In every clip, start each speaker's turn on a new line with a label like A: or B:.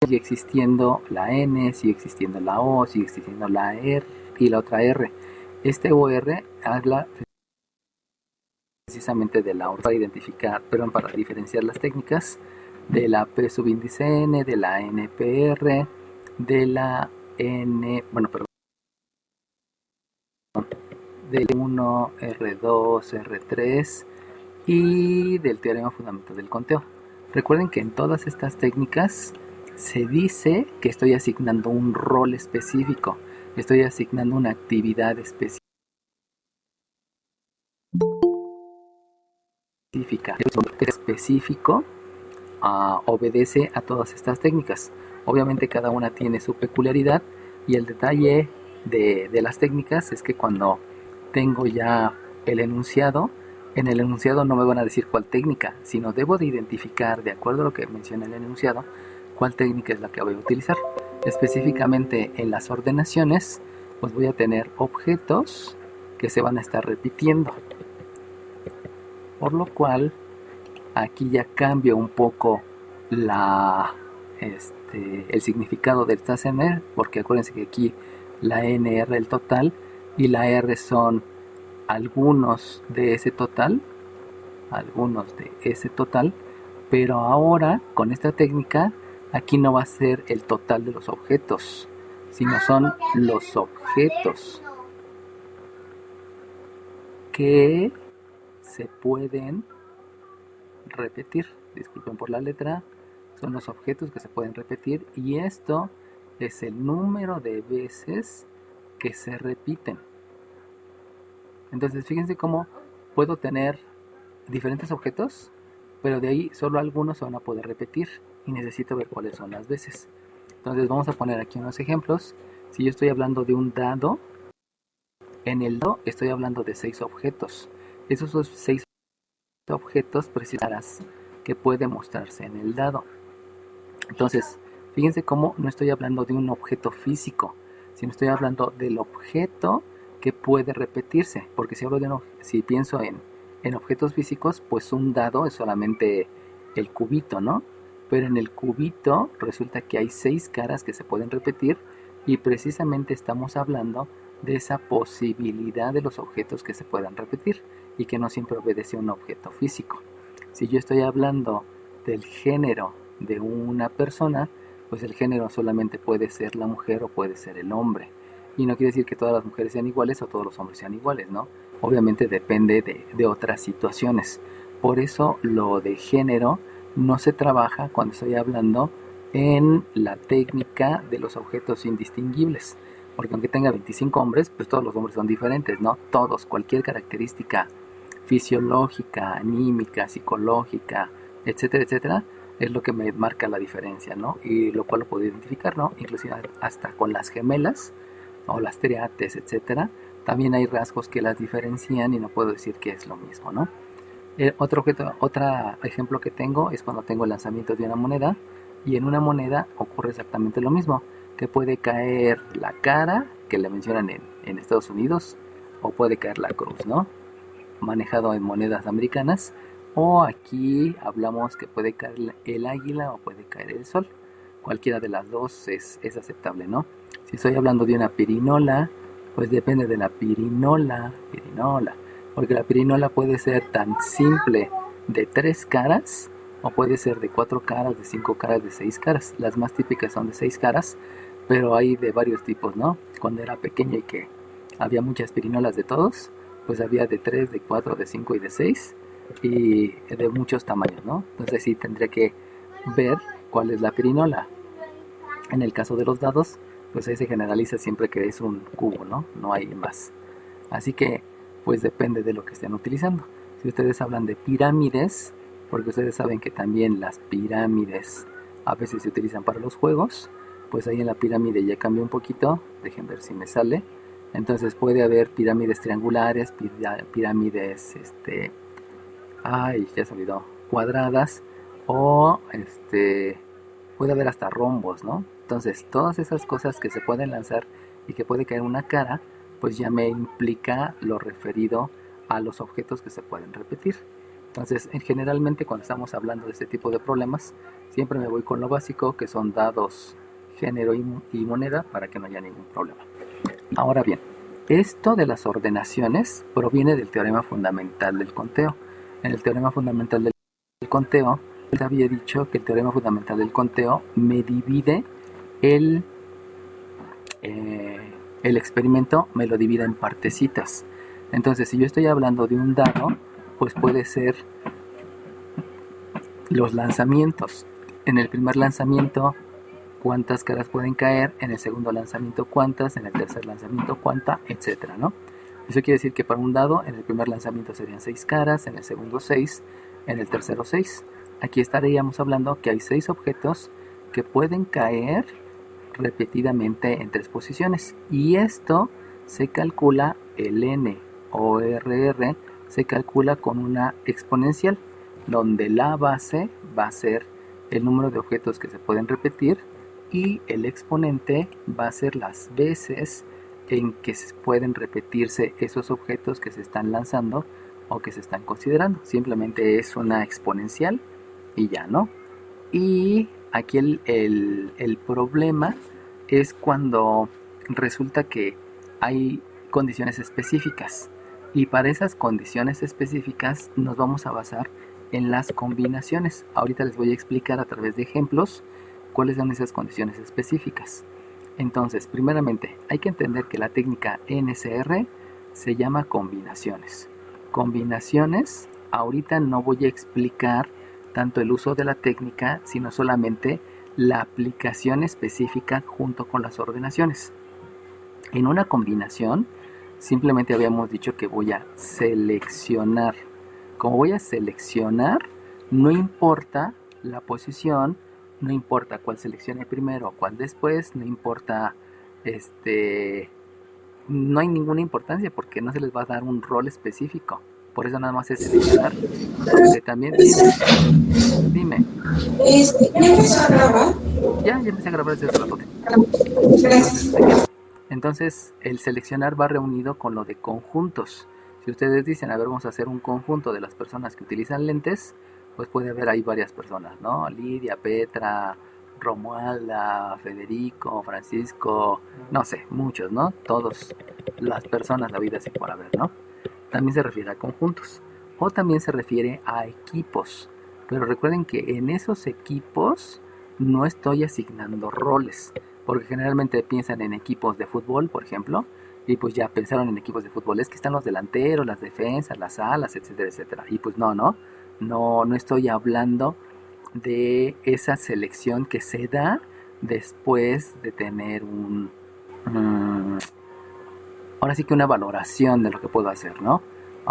A: sigue existiendo la N, sigue existiendo la O, sigue existiendo la R y la otra R. Este OR habla precisamente de la O para identificar, perdón, para diferenciar las técnicas de la P subíndice N, de la NPR, de la N, bueno, perdón, del 1, R2, R3 y del teorema fundamental del conteo. Recuerden que en todas estas técnicas se dice que estoy asignando un rol específico, estoy asignando una actividad específica. Específico obedece a todas estas técnicas. Obviamente cada una tiene su peculiaridad y el detalle de las técnicas es que cuando tengo ya el enunciado, en el enunciado no me van a decir cuál técnica, sino debo de identificar, de acuerdo a lo que menciona el enunciado, cuál técnica es la que voy a utilizar. Específicamente en las ordenaciones, pues voy a tener objetos que se van a estar repitiendo. Por lo cual, aquí ya cambia un poco el significado del TASNR, porque acuérdense que aquí la NR el total y la R son algunos de ese total, pero ahora con esta técnica aquí no va a ser el total de los objetos, sino son los objetos que se pueden repetir. Disculpen por la letra, son los objetos que se pueden repetir y esto es el número de veces que se repiten. Entonces fíjense cómo puedo tener diferentes objetos, pero de ahí solo algunos se van a poder repetir y necesito ver cuáles son las veces. Entonces vamos a poner aquí unos ejemplos. Si yo estoy hablando de un dado, en el dado estoy hablando de 6 objetos. Esos son 6 objetos precisarás que puede mostrarse en el dado. Entonces, fíjense cómo no estoy hablando de un objeto físico, sino estoy hablando del objeto que puede repetirse, porque si pienso en objetos físicos, pues un dado es solamente el cubito, ¿no? Pero en el cubito resulta que hay 6 caras que se pueden repetir y precisamente estamos hablando de esa posibilidad de los objetos que se puedan repetir y que no siempre obedece a un objeto físico. Si yo estoy hablando del género de una persona, pues el género solamente puede ser la mujer o puede ser el hombre. Y no quiere decir que todas las mujeres sean iguales o todos los hombres sean iguales, ¿no? Obviamente depende de otras situaciones. Por eso lo de género no se trabaja cuando estoy hablando en la técnica de los objetos indistinguibles. Porque aunque tenga 25 hombres, pues todos los hombres son diferentes, ¿no? Todos, cualquier característica fisiológica, anímica, psicológica, etcétera, etcétera, es lo que me marca la diferencia, ¿no? Y lo cual lo puedo identificar, ¿no? Inclusive hasta con las gemelas o las triates, etcétera, también hay rasgos que las diferencian y no puedo decir que es lo mismo, ¿no? Otro ejemplo que tengo es cuando tengo el lanzamiento de una moneda y en una moneda ocurre exactamente lo mismo, que puede caer la cara, que le mencionan en Estados Unidos, o puede caer la cruz, ¿no? Manejado en monedas americanas, o aquí hablamos que puede caer el águila o puede caer el sol. Cualquiera de las dos es aceptable, ¿no? Si estoy hablando de una pirinola, pues depende de la pirinola, porque la pirinola puede ser tan simple de 3 caras o puede ser de 4 caras, de 5 caras, de 6 caras. Las más típicas son de 6 caras, pero hay de varios tipos, ¿no? Cuando era pequeña y que había muchas pirinolas de todos, pues había de 3, de 4, de 5 y de 6 y de muchos tamaños, ¿no? Entonces sí tendría que ver cuál es la pirinola. En el caso de los dados, pues ahí se generaliza siempre que es un cubo, ¿no? No hay más. Así que, pues depende de lo que estén utilizando. Si ustedes hablan de pirámides, porque ustedes saben que también las pirámides a veces se utilizan para los juegos, pues ahí en la pirámide ya cambia un poquito. Dejen ver si me sale. Entonces puede haber pirámides triangulares, pirámides, ya se olvidó, cuadradas, o puede haber hasta rombos, ¿no? Entonces, todas esas cosas que se pueden lanzar y que puede caer una cara, pues ya me implica lo referido a los objetos que se pueden repetir. Entonces, generalmente cuando estamos hablando de este tipo de problemas, Siempre me voy con lo básico, que son dados, género y moneda, para que no haya ningún problema. Ahora bien, esto de las ordenaciones proviene del teorema fundamental del conteo. En el teorema fundamental del conteo, les había dicho que el teorema fundamental del conteo me divide el experimento, me lo divide en partecitas. Entonces, si yo estoy hablando de un dado, pues puede ser los lanzamientos. En el primer lanzamiento, cuántas caras pueden caer, en el segundo lanzamiento cuántas, en el tercer lanzamiento cuánta, etcétera, ¿no? Eso quiere decir que para un dado, en el primer lanzamiento serían 6 caras, en el segundo 6, en el tercero 6. Aquí estaríamos hablando que hay 6 objetos que pueden caer repetidamente en 3 posiciones, y esto se calcula, el n o RR se calcula con una exponencial, donde la base va a ser el número de objetos que se pueden repetir y el exponente va a ser las veces en que pueden repetirse esos objetos que se están lanzando o que se están considerando. Simplemente es una exponencial y ya, ¿no? Y aquí el problema es cuando resulta que hay condiciones específicas, y para esas condiciones específicas nos vamos a basar en las combinaciones. Ahorita les voy a explicar a través de ejemplos cuáles son esas condiciones específicas. Entonces, primeramente, hay que entender que la técnica NCR se llama combinaciones. Combinaciones, ahorita no voy a explicar tanto el uso de la técnica, sino solamente la aplicación específica junto con las ordenaciones. En una combinación, simplemente habíamos dicho que voy a seleccionar. Como voy a seleccionar, no importa la posición, no importa cuál seleccione primero o cuál después, no importa, no hay ninguna importancia porque no se les va a dar un rol específico. Por eso nada más es seleccionar. También dime.
B: ¿Ya empezó a grabar?
A: Ya empecé a grabar desde hace rato.
B: Gracias.
A: Entonces, el seleccionar va reunido con lo de conjuntos. Si ustedes dicen, a ver, vamos a hacer un conjunto de las personas que utilizan lentes, pues puede haber ahí varias personas, ¿no? Lidia, Petra, Romualda, Federico, Francisco, no sé, muchos, ¿no? Todas las personas, la vida así por haber, ¿no? También se refiere a conjuntos. O también se refiere a equipos. Pero recuerden que en esos equipos no estoy asignando roles, porque generalmente piensan en equipos de fútbol, por ejemplo, y pues ya pensaron en equipos de fútbol, es que están los delanteros, las defensas, las alas, etcétera, etcétera. Y pues no estoy hablando de esa selección que se da después de tener ahora sí que una valoración de lo que puedo hacer, ¿no?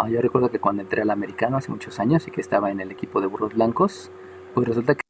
A: Yo recuerdo que cuando entré al americano hace muchos años y que estaba en el equipo de burros blancos, pues resulta que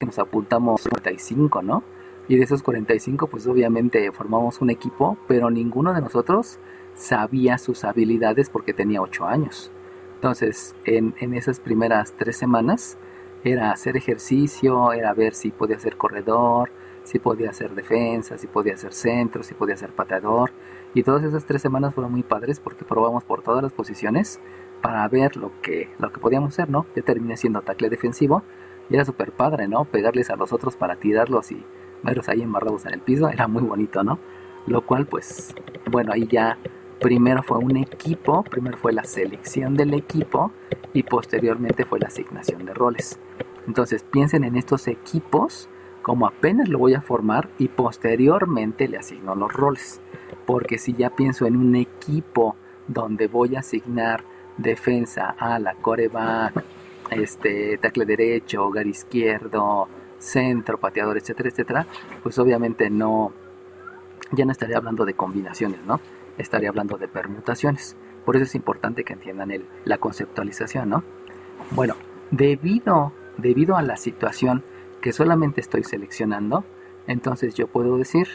A: nos apuntamos 45, ¿no? Y de esos 45, pues obviamente formamos un equipo, pero ninguno de nosotros sabía sus habilidades porque tenía 8 años. Entonces, en esas primeras 3 semanas, era hacer ejercicio, era ver si podía ser corredor, si podía hacer defensa, si podía hacer centro, si podía ser pateador. Y todas esas 3 semanas fueron muy padres porque probamos por todas las posiciones para ver lo que podíamos hacer, ¿no? Yo terminé siendo tackle defensivo y era súper padre, ¿no? Pegarles a los otros para tirarlos y verlos ahí embarrados en el piso, era muy bonito, ¿no? Lo cual, pues, bueno, ahí ya primero fue un equipo, primero fue la selección del equipo y posteriormente fue la asignación de roles. Entonces piensen en estos equipos como apenas lo voy a formar y posteriormente le asigno los roles. Porque si ya pienso en un equipo donde voy a asignar defensa, ala, coreback, tackle derecho, hogar izquierdo, centro, pateador, etcétera, etcétera, pues obviamente ya no estaría hablando de combinaciones, ¿no? Estaría hablando de permutaciones. Por eso es importante que entiendan la conceptualización, ¿no? Bueno, debido a la situación que solamente estoy seleccionando, entonces yo puedo decir,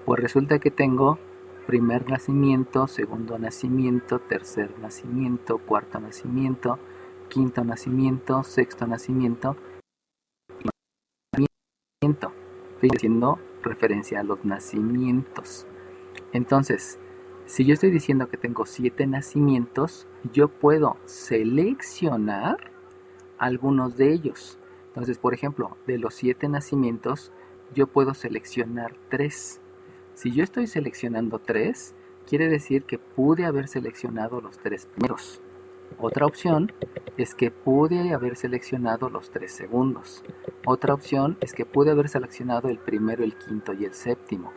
A: pues resulta que tengo primer nacimiento, segundo nacimiento, tercer nacimiento, cuarto nacimiento, quinto nacimiento, sexto nacimiento y nacimiento. Estoy haciendo referencia a los nacimientos. Entonces, si yo estoy diciendo que tengo 7 nacimientos, yo puedo seleccionar algunos de ellos. Entonces, por ejemplo, de los 7 nacimientos, yo puedo seleccionar 3. Si yo estoy seleccionando 3, quiere decir que pude haber seleccionado los 3 primeros. Otra opción es que pude haber seleccionado los 3 segundos. Otra opción es que pude haber seleccionado el primero, el quinto y el séptimo.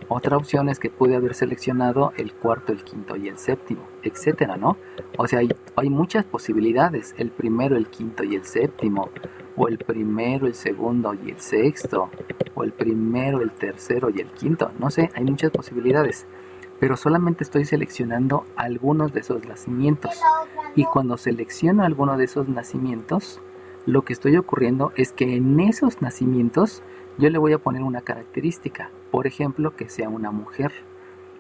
A: Otra opción es que pude haber seleccionado el cuarto, el quinto y el séptimo, etcétera, ¿no? O sea, hay muchas posibilidades. El primero, el quinto y el séptimo. O el primero, el segundo y el sexto. O el primero, el tercero y el quinto. No sé, hay muchas posibilidades. Pero solamente estoy seleccionando algunos de esos nacimientos. Y cuando selecciono alguno de esos nacimientos, lo que estoy ocurriendo es que en esos nacimientos yo le voy a poner una característica. Por ejemplo, que sea una mujer.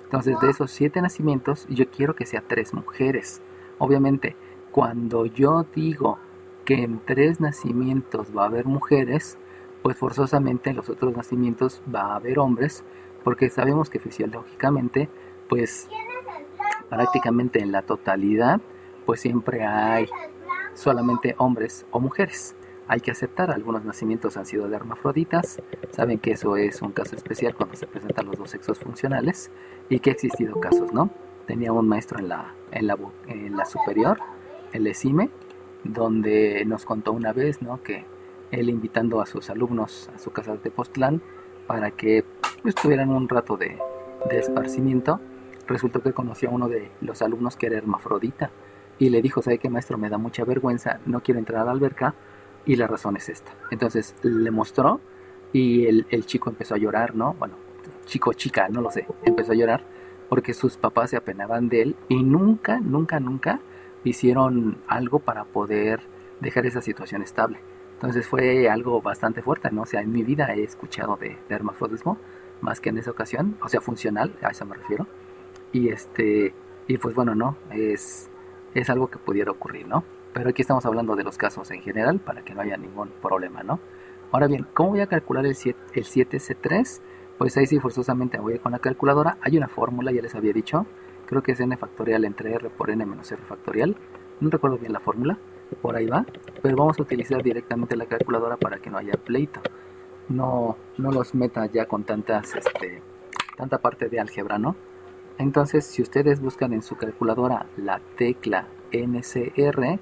A: Entonces, de esos 7 nacimientos, yo quiero que sea 3 mujeres. Obviamente, cuando yo digo que en 3 nacimientos va a haber mujeres, pues forzosamente en los otros nacimientos va a haber hombres, porque sabemos que fisiológicamente, pues prácticamente en la totalidad, pues siempre hay solamente hombres o mujeres. Hay que aceptar, algunos nacimientos han sido de hermafroditas, saben que eso es un caso especial cuando se presentan los dos sexos funcionales y que ha existido casos, ¿no? Tenía un maestro en la superior, el ESIME, donde nos contó una vez, ¿no? Que él invitando a sus alumnos a su casa de Tepoztlán para que pues, tuvieran un rato de esparcimiento, resultó que conocía a uno de los alumnos que era hermafrodita y le dijo, ¿sabe qué, maestro? Me da mucha vergüenza, no quiero entrar a la alberca y la razón es esta. Entonces le mostró y el chico empezó a llorar, ¿no? Bueno, chico, chica, no lo sé, empezó a llorar porque sus papás se apenaban de él y nunca hicieron algo para poder dejar esa situación estable. Entonces fue algo bastante fuerte, ¿no? O sea, en mi vida he escuchado de hermafrodismo, más que en esa ocasión, o sea, funcional, a eso me refiero. Y y pues bueno, no, es algo que pudiera ocurrir, ¿no? Pero aquí estamos hablando de los casos en general para que no haya ningún problema, ¿no? Ahora bien, ¿cómo voy a calcular el 7C3? Pues ahí sí forzosamente voy a ir con la calculadora. Hay una fórmula, ya les había dicho, creo que es n factorial entre r por n menos r factorial. No recuerdo bien la fórmula, por ahí va, pero vamos a utilizar directamente la calculadora para que no haya pleito. No los meta ya con tanta parte de álgebra, ¿no? Entonces, si ustedes buscan en su calculadora la tecla NCR,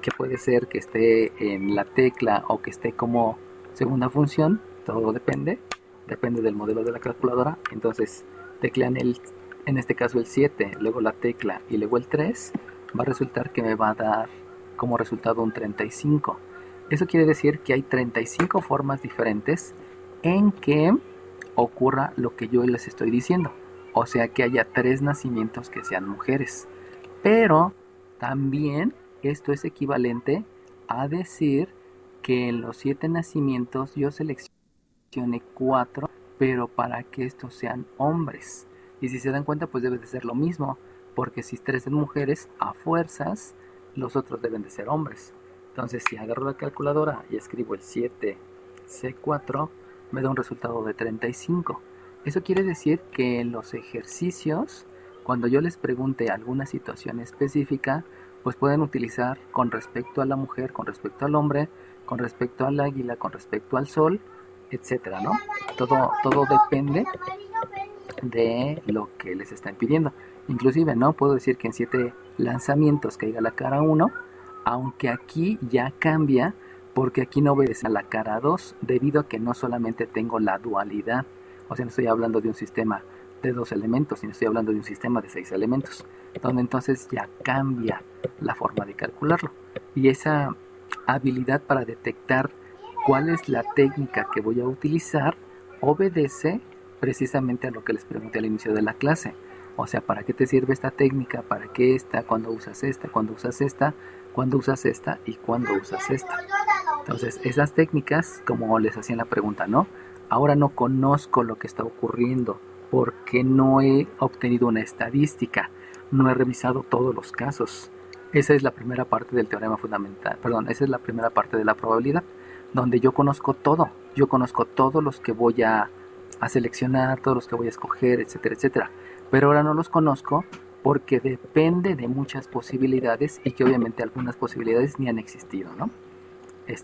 A: que puede ser que esté en la tecla o que esté como segunda función, todo depende del modelo de la calculadora. Entonces, teclean en este caso el 7, luego la tecla y luego el 3, va a resultar que me va a dar como resultado un 35. Eso quiere decir que hay 35 formas diferentes en que ocurra lo que yo les estoy diciendo. O sea, que haya 3 nacimientos que sean mujeres. Pero también esto es equivalente a decir que en los 7 nacimientos yo seleccione 4, pero para que estos sean hombres. Y si se dan cuenta, pues debe de ser lo mismo, porque si 3 son mujeres, a fuerzas, los otros deben de ser hombres. Entonces, si agarro la calculadora y escribo el 7C4, me da un resultado de 35. Eso quiere decir que en los ejercicios, cuando yo les pregunte alguna situación específica, pues pueden utilizar con respecto a la mujer, con respecto al hombre, con respecto al águila, con respecto al sol, etcétera, ¿no? Todo depende de lo que les están pidiendo. Inclusive, ¿no? Puedo decir que en 7 lanzamientos caiga la cara 1, aunque aquí ya cambia, porque aquí no obedece a la cara 2, debido a que no solamente tengo la dualidad. O sea, no estoy hablando de un sistema de 2 elementos, sino estoy hablando de un sistema de 6 elementos, donde entonces ya cambia la forma de calcularlo. Y esa habilidad para detectar cuál es la técnica que voy a utilizar obedece precisamente a lo que les pregunté al inicio de la clase. O sea, ¿para qué te sirve esta técnica? ¿Para qué esta? ¿Cuándo usas esta? ¿Cuándo usas esta? ¿Cuándo usas esta? ¿Y cuándo usas esta? Entonces, esas técnicas, como les hacían la pregunta, ¿no? Ahora no conozco lo que está ocurriendo porque no he obtenido una estadística, no he revisado todos los casos. Esa es la primera parte del teorema fundamental, perdón, esa es la primera parte de la probabilidad, donde yo conozco todos los que voy a seleccionar, todos los que voy a escoger, etcétera, etcétera. Pero ahora no los conozco porque depende de muchas posibilidades y que obviamente algunas posibilidades ni han existido, ¿no?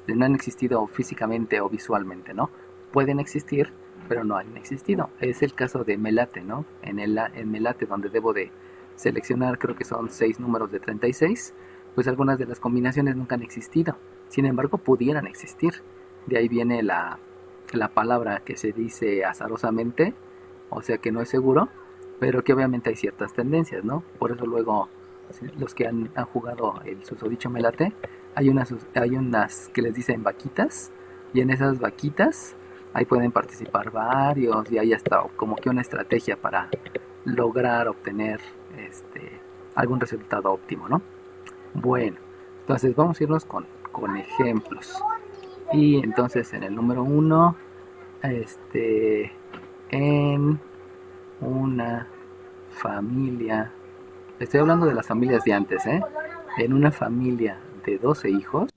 A: no han existido físicamente o visualmente, ¿no? Pueden existir, pero no han existido. Es el caso de Melate, ¿no? En Melate, donde debo de seleccionar, creo que son 6 números de 36, pues algunas de las combinaciones nunca han existido. Sin embargo, pudieran existir. De ahí viene la palabra que se dice azarosamente, o sea que no es seguro, pero que obviamente hay ciertas tendencias, ¿no? Por eso luego los que han jugado el susodicho Melate, hay unas que les dicen vaquitas, y en esas vaquitas ahí pueden participar varios, y hay hasta como que una estrategia para lograr obtener algún resultado óptimo, ¿no? Bueno, entonces vamos a irnos con ejemplos. Y entonces en el número 1, en una familia, estoy hablando de las familias de antes, en una familia de 12 hijos,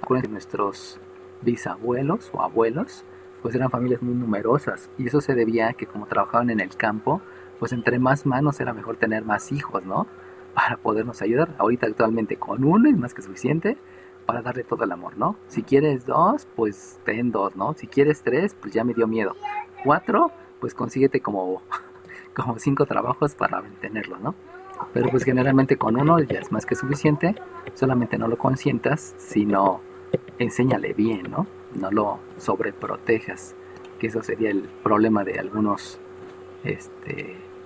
A: acuérdense que nuestros bisabuelos o abuelos, pues eran familias muy numerosas, y eso se debía a que como trabajaban en el campo, pues entre más manos era mejor tener más hijos, ¿no? Para podernos ayudar. Ahorita actualmente con uno es más que suficiente para darle todo el amor, ¿no? Si quieres 2, pues ten 2, ¿no? Si quieres 3, pues ya me dio miedo. 4, pues consíguete como 5 trabajos para mantenerlo, ¿no? Pero pues generalmente con uno ya es más que suficiente. Solamente no lo consientas, sino enséñale bien, ¿no? No lo sobreprotejas, que eso sería el problema de algunos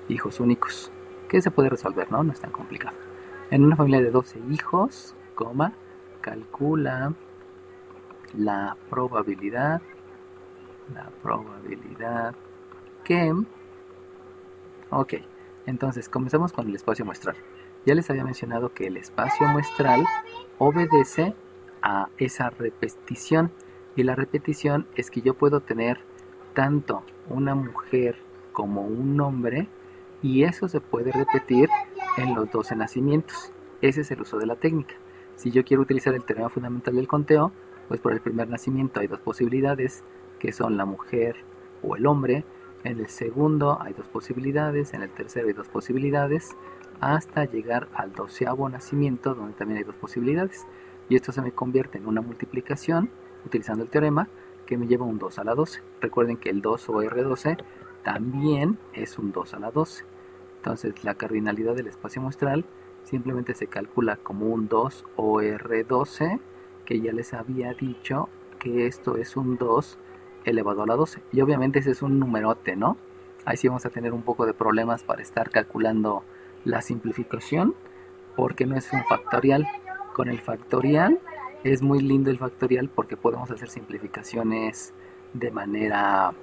A: hijos únicos, que se puede resolver, ¿no? No es tan complicado. En una familia de 12 hijos, calcula la probabilidad que... Ok, entonces comenzamos con el espacio muestral. Ya les había mencionado que el espacio muestral obedece a esa repetición, y la repetición es que yo puedo tener tanto una mujer como un hombre, y eso se puede repetir en los 12 nacimientos. Ese es el uso de la técnica. Si yo quiero utilizar el teorema fundamental del conteo, pues por el primer nacimiento hay 2 posibilidades, que son la mujer o el hombre. En el segundo hay 2 posibilidades, en el tercero hay 2 posibilidades, hasta llegar al 12º nacimiento, donde también hay 2 posibilidades. Y esto se me convierte en una multiplicación, utilizando el teorema, que me lleva un 2 a la 12. Recuerden que el 2 o R12 también es un 2 a la 12. Entonces la cardinalidad del espacio muestral simplemente se calcula como un 2 o R12, que ya les había dicho que esto es un 2 elevado a la 12. Y obviamente ese es un numerote, ¿no? Ahí sí vamos a tener un poco de problemas para estar calculando la simplificación, porque no es un factorial. Con el factorial es muy lindo el factorial, porque podemos hacer simplificaciones de manera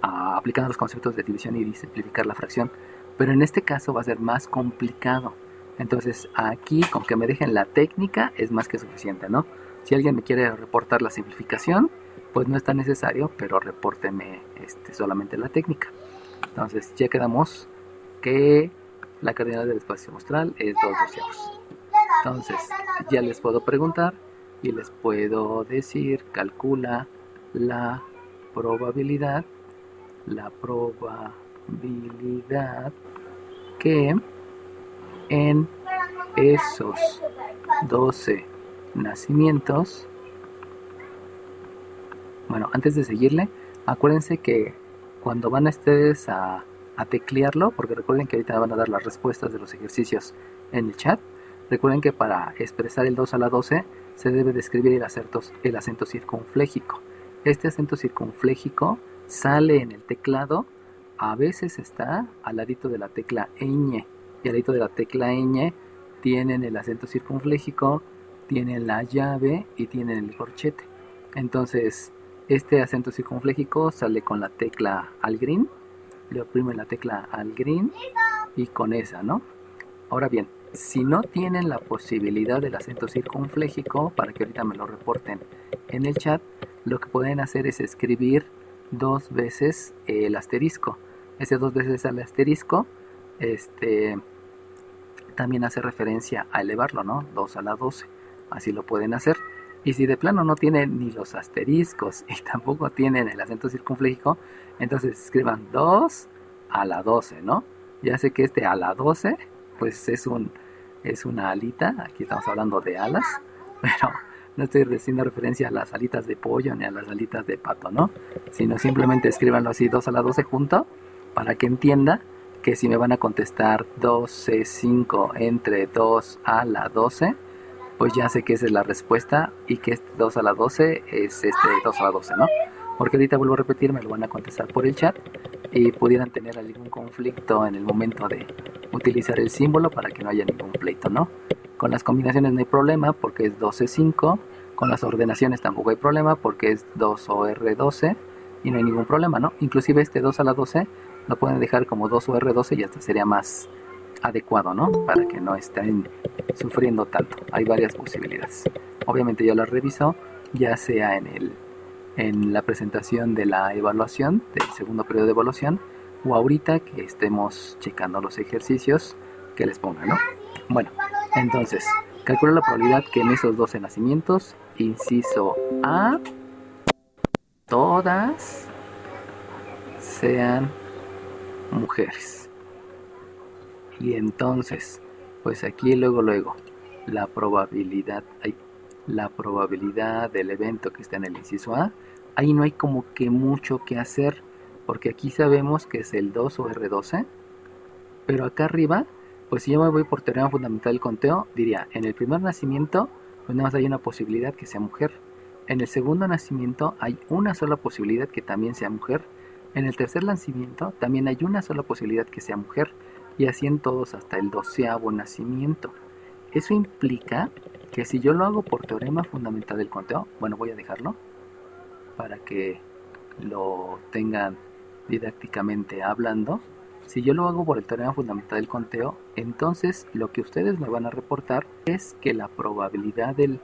A: aplicando los conceptos de división y simplificar la fracción, pero en este caso va a ser más complicado. Entonces aquí con que me dejen la técnica es más que suficiente, ¿no? Si alguien me quiere reportar la simplificación, pues no es tan necesario, pero repórteme solamente la técnica. Entonces ya quedamos que la cardinalidad del espacio muestral es 2/12. Entonces ya les puedo preguntar y les puedo decir, calcula la probabilidad que en esos 12 nacimientos... Bueno, antes de seguirle, acuérdense que cuando van ustedes a teclearlo, porque recuerden que ahorita van a dar las respuestas de los ejercicios en el chat, recuerden que para expresar el 2 a la 12 se debe de escribir el acento circunfléjico. Este acento circunfléjico sale en el teclado, a veces está al ladito de la tecla ñ, y al ladito de la tecla ñ tienen el acento circunfléjico, tienen la llave y tienen el corchete. Entonces este acento circunfléjico sale con la tecla Alt-Green, le oprimen la tecla Alt-Green y con esa, ¿no? Ahora bien, si no tienen la posibilidad del acento circunfléjico, para que ahorita me lo reporten en el chat, lo que pueden hacer es escribir 2 veces el asterisco. Ese 2 veces el asterisco también hace referencia a elevarlo, ¿no? 2 a la 12. Así lo pueden hacer. Y si de plano no tienen ni los asteriscos y tampoco tienen el acento circunfléjico, entonces escriban 2 a la 12, ¿no? Ya sé que a la 12, pues es una alita, aquí estamos hablando de alas, pero no estoy haciendo referencia a las alitas de pollo ni a las alitas de pato, ¿no? Sino simplemente escríbanlo así, 2 a la 12 junto, para que entienda que si me van a contestar 12,5 entre 2 a la 12, pues ya sé que esa es la respuesta y que este 2 a la 12 es este 2 a la 12, ¿no? Porque ahorita vuelvo a repetir, me lo van a contestar por el chat y pudieran tener algún conflicto en el momento de utilizar el símbolo para que no haya ningún pleito, ¿no? Con las combinaciones no hay problema porque es 12,5, con las ordenaciones tampoco hay problema porque es 2OR12 y no hay ningún problema, ¿no? Inclusive este 2 a la 12 lo pueden dejar como 2OR12 y hasta sería más adecuado, ¿no? Para que no estén sufriendo tanto. Hay varias posibilidades. Obviamente yo las reviso, ya sea en la presentación de la evaluación, del segundo periodo de evaluación, o ahorita que estemos checando los ejercicios que les pongan, ¿no? Bueno, entonces, calcula la probabilidad que en esos 12 nacimientos, inciso A, todas sean mujeres. Y entonces, pues aquí luego, la probabilidad del evento que está en el inciso A, ahí no hay como que mucho que hacer, porque aquí sabemos que es el 2OR12, pero acá arriba, pues si yo me voy por teorema fundamental del conteo, diría, en el primer nacimiento, pues nada más hay una posibilidad que sea mujer. En el segundo nacimiento hay una sola posibilidad que también sea mujer. En el tercer nacimiento también hay una sola posibilidad que sea mujer. Y así en todos hasta el 12º nacimiento. Eso implica que si yo lo hago por teorema fundamental del conteo, bueno, voy a dejarlo para que lo tengan didácticamente hablando. Si yo lo hago por el teorema fundamental del conteo, entonces lo que ustedes me van a reportar es que la probabilidad del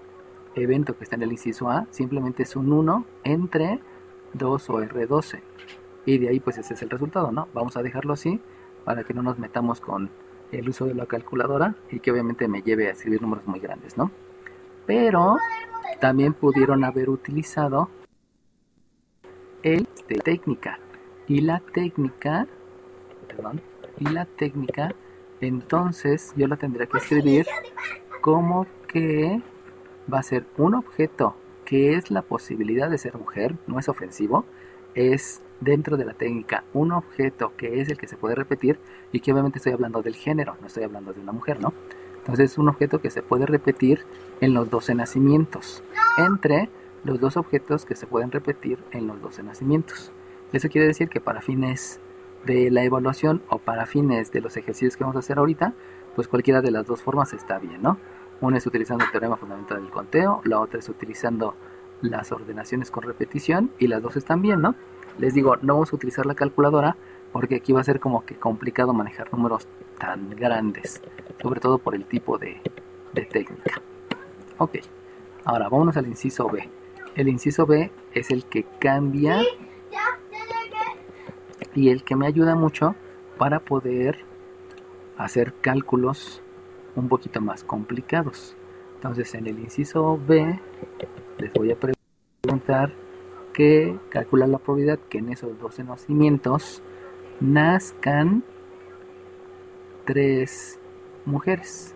A: evento que está en el inciso A simplemente es un 1 entre 2OR12. Y de ahí pues ese es el resultado, ¿no? Vamos a dejarlo así para que no nos metamos con el uso de la calculadora y que obviamente me lleve a escribir números muy grandes, ¿no? Pero también pudieron haber utilizado la técnica. Y la técnica, entonces yo la tendría que escribir como que va a ser un objeto que es la posibilidad de ser mujer, no es ofensivo, es dentro de la técnica un objeto que es el que se puede repetir y que obviamente estoy hablando del género, no estoy hablando de una mujer, ¿no? Entonces es un objeto que se puede repetir en los 12 nacimientos, entre los dos objetos que se pueden repetir en los 12 nacimientos. Eso quiere decir que para fines de la evaluación o para fines de los ejercicios que vamos a hacer ahorita, pues cualquiera de las dos formas está bien, ¿no? Una es utilizando el teorema fundamental del conteo, la otra es utilizando las ordenaciones con repetición y las dos están bien, ¿no? Les digo, no vamos a utilizar la calculadora porque aquí va a ser como que complicado manejar números tan grandes, sobre todo por el tipo de técnica. Ok, ahora vámonos al inciso B. El inciso B es el que cambia y el que me ayuda mucho para poder hacer cálculos un poquito más complicados. Entonces en el inciso B les voy a preguntar que calcula la probabilidad que en esos 12 nacimientos nazcan 3 mujeres.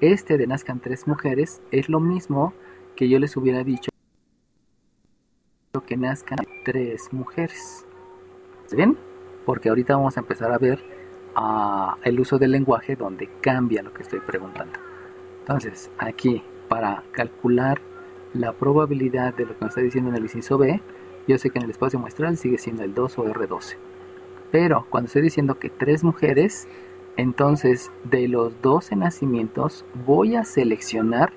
A: Este de nazcan 3 mujeres es lo mismo que yo les hubiera dicho que nazcan 3 mujeres. ¿Está bien? Porque ahorita vamos a empezar a ver el uso del lenguaje donde cambia lo que estoy preguntando. Entonces, aquí, para calcular la probabilidad de lo que me está diciendo en el inciso B, yo sé que en el espacio muestral sigue siendo el 2OR12. Pero cuando estoy diciendo que 3 mujeres, entonces de los 12 nacimientos voy a seleccionar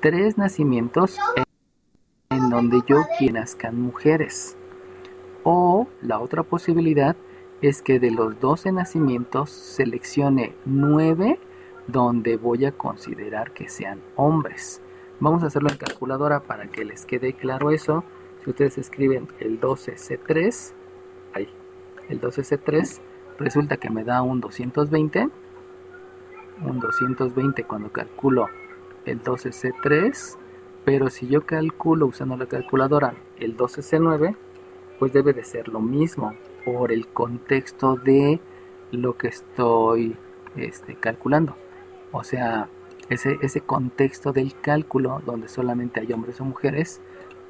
A: 3 nacimientos en donde yo quiera nazcan mujeres. O la otra posibilidad es que de los 12 nacimientos seleccione 9 donde voy a considerar que sean hombres. Vamos a hacerlo en calculadora para que les quede claro eso. Si ustedes escriben el 12C3, ahí, el 12C3, resulta que me da un 220. Un 220 cuando calculo el 12C3, pero si yo calculo usando la calculadora el 12C9, pues debe de ser lo mismo por el contexto de lo que estoy calculando. O sea, ese contexto del cálculo donde solamente hay hombres o mujeres,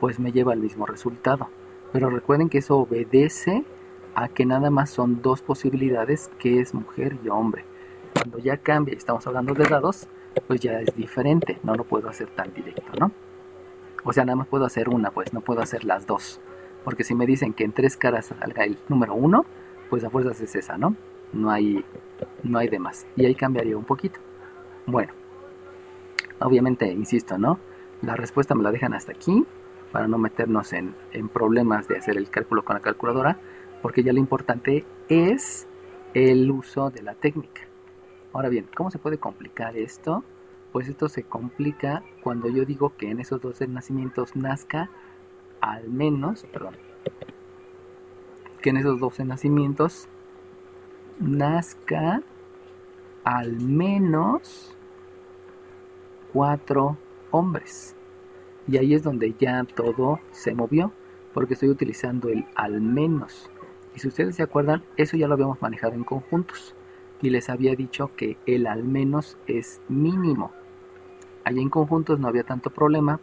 A: pues me lleva al mismo resultado. Pero recuerden que eso obedece a que nada más son dos posibilidades, que es mujer y hombre. Cuando ya cambia y estamos hablando de dados, pues ya es diferente, no lo puedo hacer tan directo, ¿no? O sea, nada más puedo hacer una, pues no puedo hacer las dos. Porque si me dicen que en 3 caras salga el número 1, pues a fuerzas es esa, ¿no? No hay de más. Y ahí cambiaría un poquito. Bueno, obviamente, insisto, ¿no? La respuesta me la dejan hasta aquí, para no meternos en problemas de hacer el cálculo con la calculadora, porque ya lo importante es el uso de la técnica. Ahora bien, ¿cómo se puede complicar esto? Pues esto se complica cuando yo digo que en esos 12 nacimientos nazca al menos, que en esos 12 nacimientos nazca al menos 4 hombres. Y ahí es donde ya todo se movió, porque estoy utilizando el al menos. Y si ustedes se acuerdan, eso ya lo habíamos manejado en conjuntos. Y les había dicho que el al menos es mínimo. Allá en conjuntos no había tanto problema,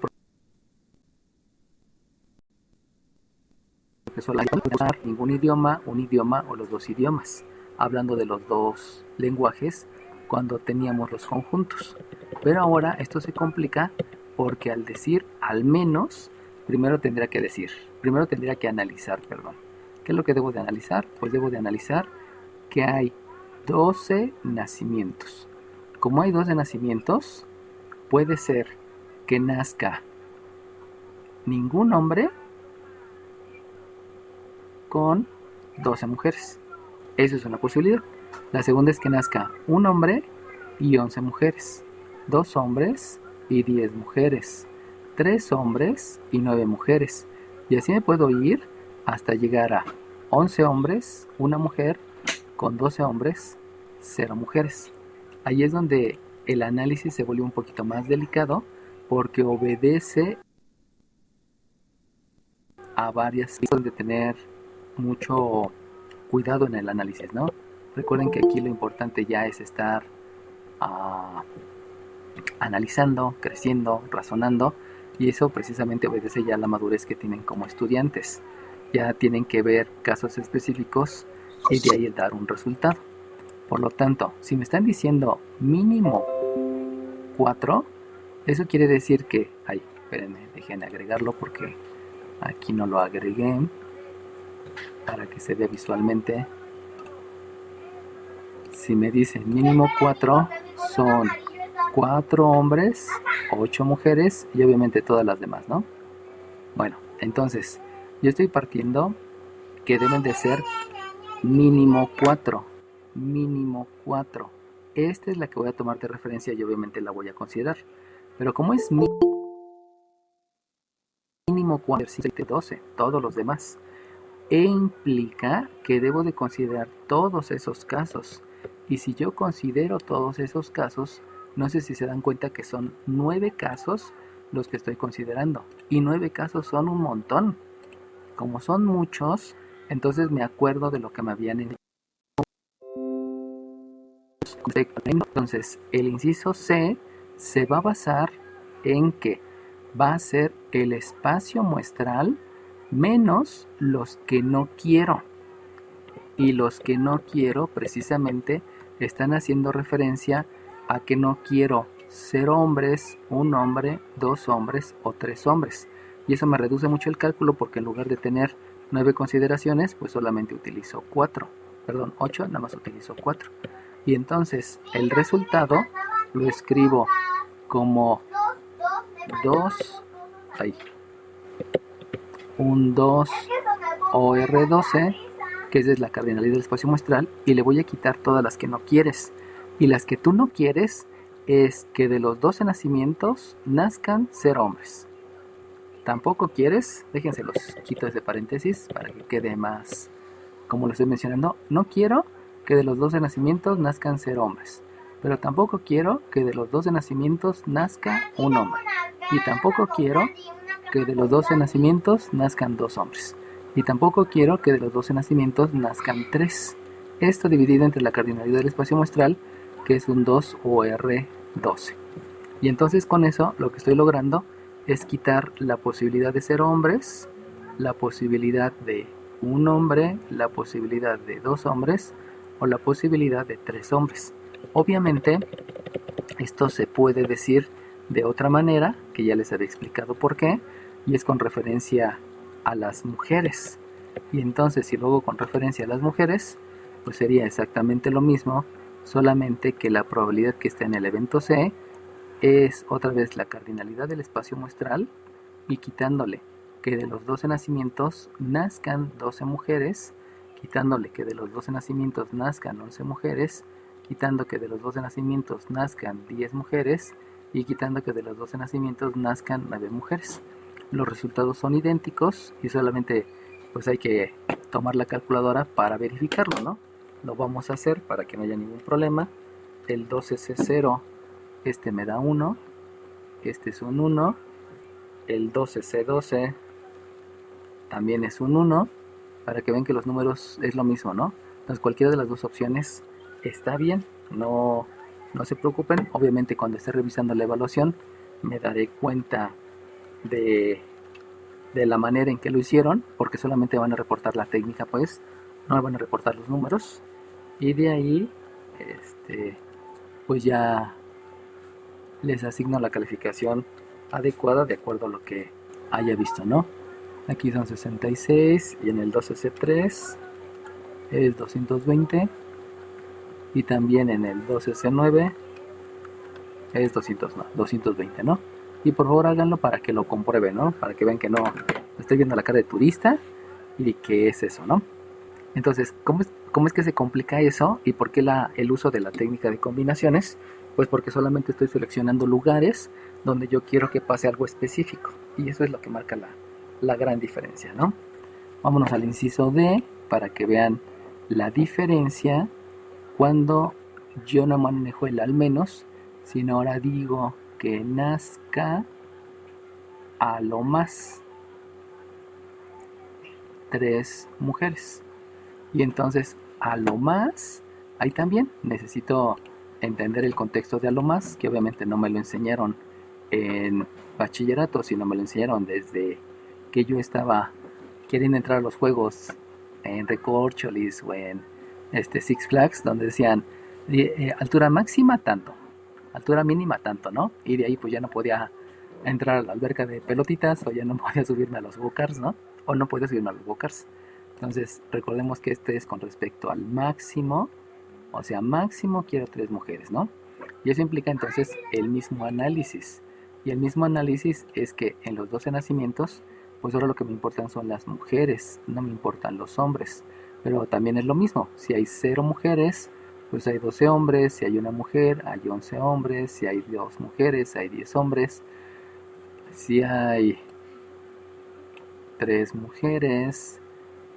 A: porque solo hay ningún idioma, un idioma o los dos idiomas, hablando de los dos lenguajes cuando teníamos los conjuntos. Pero ahora esto se complica porque al decir al menos, primero tendría que analizar, ¿Qué es lo que debo de analizar? Pues debo de analizar que hay 12 nacimientos. Como hay 12 nacimientos, puede ser que nazca ningún hombre con 12 mujeres. Eso es una posibilidad. La segunda es que nazca un hombre y 11 mujeres, 2 hombres y 10 mujeres, 3 hombres y 9 mujeres. Y así me puedo ir hasta llegar a 11 hombres, una mujer, con 12 hombres, 0 mujeres. Ahí es donde el análisis se vuelve un poquito más delicado, porque obedece a varias cosas de tener mucho cuidado en el análisis, ¿no? Recuerden que aquí lo importante ya es estar analizando, creciendo, razonando, y eso precisamente obedece ya a la madurez que tienen como estudiantes. Ya tienen que ver casos específicos y de ahí dar un resultado. Por lo tanto, si me están diciendo mínimo 4, eso quiere decir que, espérenme, dejen agregarlo porque aquí no lo agregué para que se vea visualmente. Si me dicen mínimo 4, son 4 hombres, 8 mujeres y obviamente todas las demás, ¿no? Bueno, entonces yo estoy partiendo que deben de ser mínimo 4. Mínimo 4. Esta es la que voy a tomar de referencia y obviamente la voy a considerar. Pero como es mínimo 4, 7, 12, todos los demás, implica que debo de considerar todos esos casos. Y si yo considero todos esos casos, no sé si se dan cuenta que son 9 casos los que estoy considerando. Y 9 casos son un montón. Como son muchos, entonces me acuerdo de lo que me habían indicado. Entonces, el inciso C se va a basar en que va a ser el espacio muestral menos los que no quiero. Y los que no quiero precisamente están haciendo referencia a que no quiero 0 hombres, 1 hombre, 2 hombres o 3 hombres. Y eso me reduce mucho el cálculo porque en lugar de tener 9 consideraciones, pues solamente utilizo 8, nada más utilizo 4. Y entonces el resultado lo escribo como 2 OR12, que esa es la cardinalidad del espacio muestral, y le voy a quitar todas las que no quieres. Y las que tú no quieres es que de los 12 nacimientos nazcan 0 hombres. Tampoco quieres, déjense los quito desde paréntesis para que quede más como lo estoy mencionando. No quiero que de los 12 nacimientos nazcan 0 hombres, pero tampoco quiero que de los 12 nacimientos nazca un hombre, y tampoco quiero que de los 12 nacimientos nazcan 2 hombres, y tampoco quiero que de los 12 nacimientos nazcan 3. Esto dividido entre la cardinalidad del espacio muestral que es un 2 OR12. Y entonces con eso lo que estoy logrando es quitar la posibilidad de 0 hombres, la posibilidad de un hombre, la posibilidad de 2 hombres o la posibilidad de 3 hombres. Obviamente esto se puede decir de otra manera, que ya les había explicado por qué, y es con referencia a las mujeres. Y entonces si luego con referencia a las mujeres, pues sería exactamente lo mismo, solamente que la probabilidad que esté en el evento C es otra vez la cardinalidad del espacio muestral, y quitándole que de los 12 nacimientos nazcan 12 mujeres, quitándole que de los 12 nacimientos nazcan 11 mujeres, quitando que de los 12 nacimientos nazcan 10 mujeres y quitando que de los 12 nacimientos nazcan 9 mujeres. Los resultados son idénticos y solamente pues hay que tomar la calculadora para verificarlo, ¿no? Lo vamos a hacer para que no haya ningún problema. El 12C0, este me da 1, este es un 1, el 12C12 también es un 1, para que vean que los números es lo mismo, ¿no? Entonces cualquiera de las dos opciones está bien, no se preocupen. Obviamente cuando esté revisando la evaluación me daré cuenta de la manera en que lo hicieron, porque solamente van a reportar la técnica, pues no van a reportar los números, y de ahí pues ya les asigno la calificación adecuada de acuerdo a lo que haya visto, ¿no? Aquí son 66 y en el 12C3 es 220 y también en el 12C9 es 220, ¿no? Y por favor háganlo para que lo comprueben, ¿no? Para que vean que no estoy viendo la cara de turista y que es eso, ¿no? Entonces, ¿cómo es que se complica eso? ¿Y por qué el uso de la técnica de combinaciones? Pues porque solamente estoy seleccionando lugares donde yo quiero que pase algo específico. Y eso es lo que marca la gran diferencia, ¿no? Vámonos al inciso D para que vean la diferencia cuando yo no manejo el al menos, sino ahora digo que nazca a lo más 3 mujeres. Y entonces a lo más, ahí también necesito entender el contexto de a lo más, que obviamente no me lo enseñaron en bachillerato, sino me lo enseñaron desde que yo estaba queriendo entrar a los juegos en Recorcholis o en Six Flags, donde decían altura máxima tanto, altura mínima tanto, ¿no? Y de ahí pues ya no podía entrar a la alberca de pelotitas, o ya no podía subirme a los go-karts, ¿no? O no podía subirme a los go-karts. Entonces recordemos que este es con respecto al máximo, o sea, máximo quiero 3 mujeres, ¿no? Y eso implica entonces el mismo análisis. Y el mismo análisis es que en los 12 nacimientos, pues ahora lo que me importan son las mujeres, no me importan los hombres. Pero también es lo mismo, si hay 0 mujeres, pues hay 12 hombres, si hay una mujer, hay 11 hombres, si hay 2 mujeres, hay 10 hombres, si hay 3 mujeres,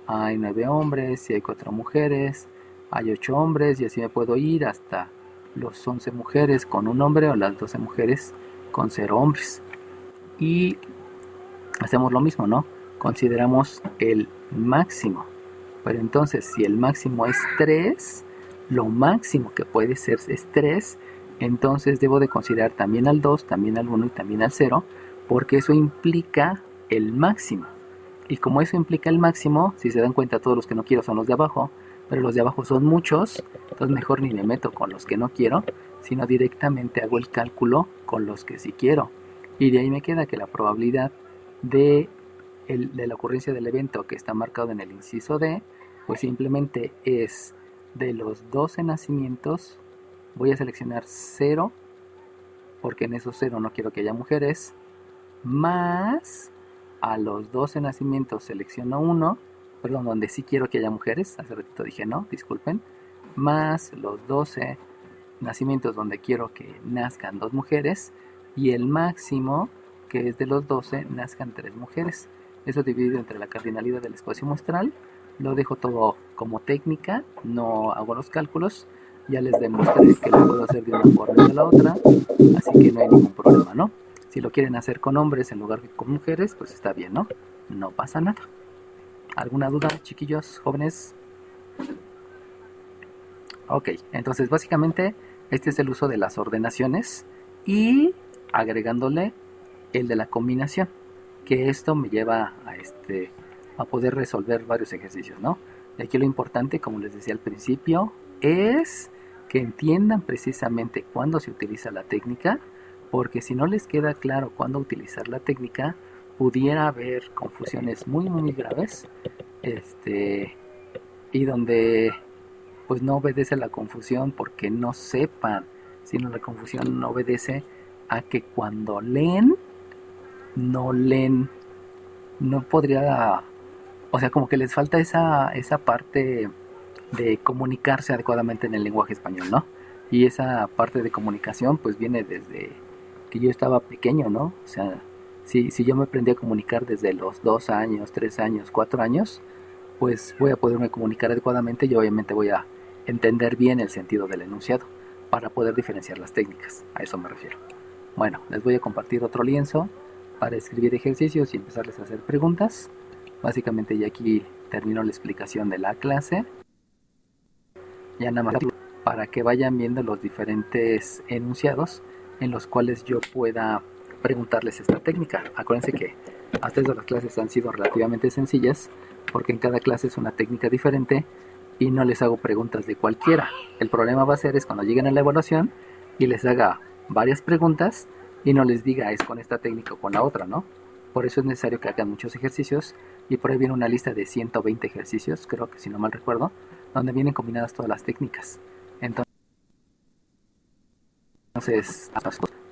A: hay 9 hombres, si hay 4 mujeres, hay 8 hombres, y así me puedo ir hasta los 11 mujeres con un hombre o las 12 mujeres con 0 hombres. Y hacemos lo mismo, ¿no? Consideramos el máximo. Pero entonces, si el máximo es 3, lo máximo que puede ser es 3, entonces debo de considerar también al 2, también al 1 y también al 0, porque eso implica el máximo. Y como eso implica el máximo, si se dan cuenta, todos los que no quiero son los de abajo, pero los de abajo son muchos, entonces mejor ni me meto con los que no quiero, sino directamente hago el cálculo con los que sí quiero. Y de ahí me queda que la probabilidad de la ocurrencia del evento que está marcado en el inciso D, pues simplemente es de los 12 nacimientos, voy a seleccionar 0, porque en esos 0 no quiero que haya mujeres, más a los 12 nacimientos selecciono 1, perdón, donde sí quiero que haya mujeres, hace ratito dije no, disculpen, más los 12 nacimientos donde quiero que nazcan 2 mujeres, y el máximo, que es de los 12, nazcan 3 mujeres. Eso dividido entre la cardinalidad del espacio muestral. Lo dejo todo como técnica, no hago los cálculos. Ya les demostré que lo puedo hacer de una forma y de la otra, así que no hay ningún problema, ¿no? Si lo quieren hacer con hombres en lugar de con mujeres, pues está bien, ¿no? No pasa nada. ¿Alguna duda, chiquillos, jóvenes? Ok, entonces básicamente Este es el uso de las ordenaciones y agregándole el de la combinación, que esto me lleva a poder resolver varios ejercicios, ¿no? Y aquí lo importante, como les decía al principio, es que entiendan precisamente cuándo se utiliza la técnica, porque si no les queda claro cuándo utilizar la técnica, pudiera haber confusiones muy muy graves, y donde pues no obedece la confusión porque no sepan, sino la confusión no obedece a que cuando leen, no leen, no podría, o sea, como que les falta esa parte de comunicarse adecuadamente en el lenguaje español, ¿no? Y esa parte de comunicación pues viene desde que yo estaba pequeño, ¿no? O sea, si yo me aprendí a comunicar desde los 2 años, 3 años, 4 años, pues voy a poderme comunicar adecuadamente y obviamente voy a entender bien el sentido del enunciado para poder diferenciar las técnicas. A eso me refiero. Bueno, les voy a compartir otro lienzo para escribir ejercicios y empezarles a hacer preguntas. Básicamente ya aquí termino la explicación de la clase. Ya nada más para que vayan viendo los diferentes enunciados en los cuales yo pueda preguntarles esta técnica. Acuérdense que hasta eso las clases han sido relativamente sencillas porque en cada clase es una técnica diferente y no les hago preguntas de cualquiera. El problema va a ser es cuando lleguen a la evaluación y les haga varias preguntas y no les diga es con esta técnica o con la otra, ¿no? Por eso es necesario que hagan muchos ejercicios y por ahí viene una lista de 120 ejercicios, creo que si no mal recuerdo, donde vienen combinadas todas las técnicas. Entonces,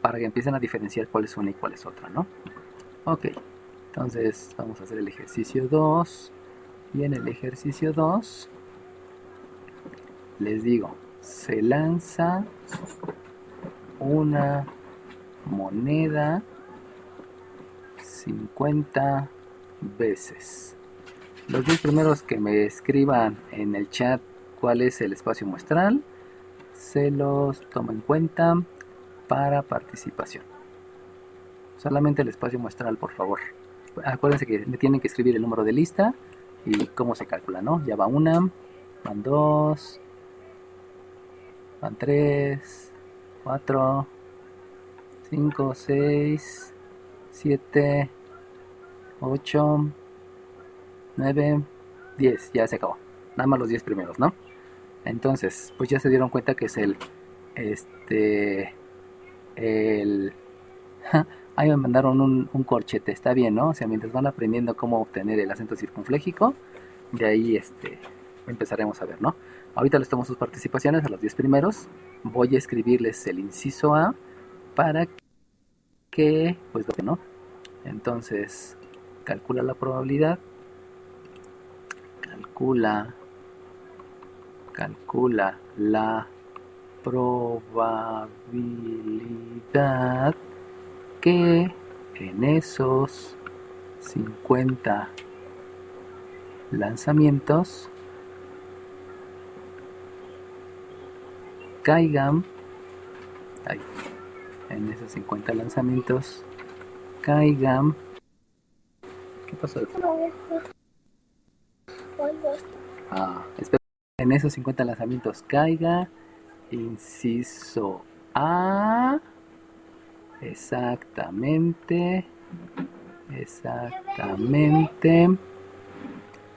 A: para que empiecen a diferenciar cuál es una y cuál es otra, ¿no? Ok, entonces vamos a hacer el ejercicio 2. Y en el ejercicio 2 les digo, se lanza una moneda 50 veces. Los 10 primeros que me escriban en el chat cuál es el espacio muestral, se los tomo en cuenta para participación. Solamente el espacio muestral, por favor. Acuérdense que me tienen que escribir el número de lista y cómo se calcula, ¿no? Ya va una, van dos, van tres, cuatro, 5, 6, 7, 8, 9, 10. Ya se acabó. Nada más los 10 primeros, ¿no? Entonces, pues ya se dieron cuenta que es ahí me mandaron un corchete, está bien, ¿no? O sea, mientras van aprendiendo cómo obtener el acento circunfléjico, de ahí empezaremos a ver, ¿no? Ahorita les tomo sus participaciones a los 10 primeros. Voy a escribirles el inciso A para que, pues, ¿no? Entonces, calcula la probabilidad. Calcula la probabilidad que en esos 50 lanzamientos caigan, ahí, en esos 50 lanzamientos caigan, ¿qué pasó? Espera, en esos 50 lanzamientos caiga, inciso A, exactamente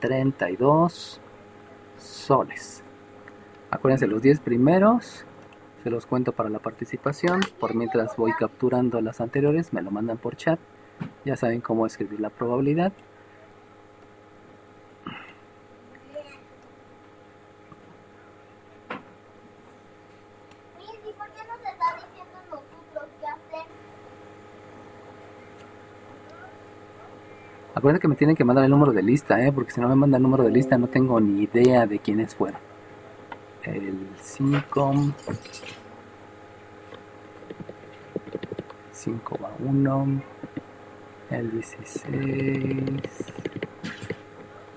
A: 32 soles. Acuérdense, los 10 primeros se los cuento para la participación. Por mientras voy capturando las anteriores, me lo mandan por chat. Ya saben cómo escribir la probabilidad. Acuérdense que me tienen que mandar el número de lista, porque si no me mandan el número de lista no tengo ni idea de quiénes fueron. El 5 va 1, el 16